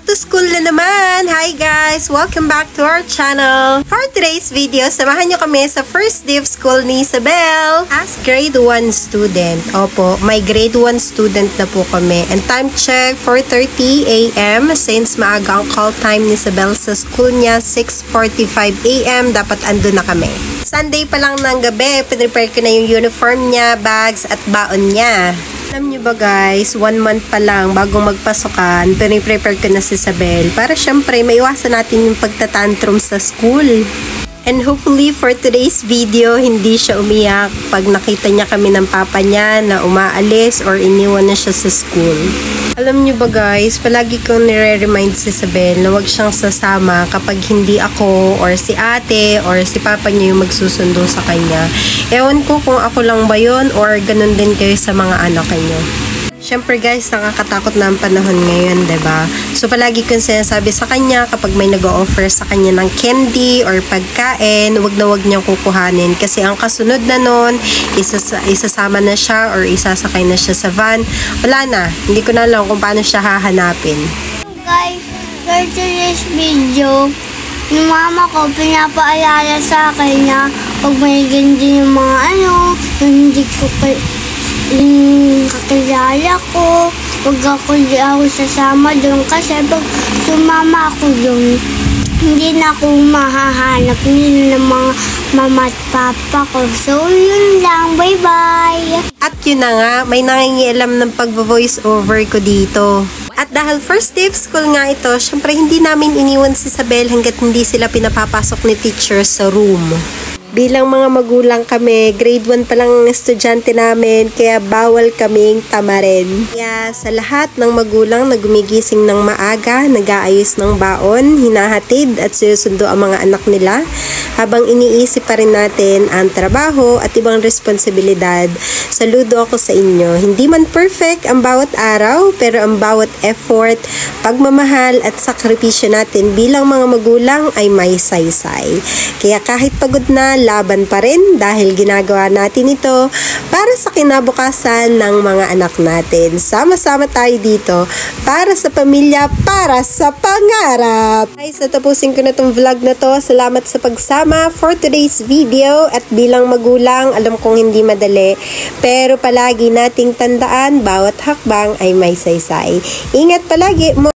to school na naman! Hi guys! Welcome back to our channel! For today's video, samahan nyo kami sa first day of school ni Isabel as grade 1 student. Opo, may grade 1 student na po kami. And time check, 4:30 AM. Since maaga ang call time ni Isabel sa school niya, 6:45 AM, dapat andun na kami. Sunday pa lang ng gabi, pinrepare ko na yung uniform niya, bags, at baon niya. Alam nyo ba guys, 1 month pa lang bagong magpasukan, piniprepare ko na si Isabel para syempre maiwasan natin yung pagtatantrum sa school. And hopefully for today's video, hindi siya umiyak pag nakita niya kami ng papa niya na umaalis or iniwan na siya sa school. Alam niyo ba guys, palagi kong nire-remind si Isabel na wag siyang sasama kapag hindi ako or si ate or si papa niya yung magsusundo sa kanya. Ewan ko kung ako lang ba yun or ganun din kayo sa mga anak niyo. Siyempre guys, nakakatakot na ang panahon ngayon, 'di ba? So palagi kong sinasabi sa kanya kapag may nag-o-offer sa kanya ng candy or pagkain, wag na wag niyang kukuhanin kasi ang kasunod na nun, isasama na siya or isasakay na siya sa van. Wala na, hindi ko na alam kung paano siya hahanapin. Guys, for today's video, yung mama ko pinapaalala sa akin na pag may ganyan yung mga yung hindi ko yung kakilala ko, huwag ako sasama doon kasi pag sumama ako doon, hindi na ako mahahanap nila ng mga mama at papa ko. So, yun lang. Bye-bye! At yun na nga, may nangingialam ng pag-voice over ko dito. At dahil first day of school nga ito, syempre hindi namin iniwan si Isabel hanggat hindi sila pinapapasok ni teacher sa room. Bilang mga magulang kami, grade 1 pa lang ang estudyante namin, kaya bawal kaming tamarin. Kaya sa lahat ng magulang na gumigising ng maaga, nag-aayos ng baon, hinahatid at sinusundo ang mga anak nila, habang iniisip pa rin natin ang trabaho at ibang responsibilidad, saludo ako sa inyo. Hindi man perfect ang bawat araw, pero ang bawat effort, pagmamahal at sakripisyo natin bilang mga magulang ay may saysay. Kaya kahit pagod na, laban pa rin dahil ginagawa natin ito para sa kinabukasan ng mga anak natin. Sama-sama tayo dito para sa pamilya, para sa pangarap. Guys, tapusin ko na tong vlog na to. Salamat sa pagsama for today's video at bilang magulang, alam kong hindi madali, pero palagi nating tandaan, bawat hakbang ay may saysay. Ingat palagi mo.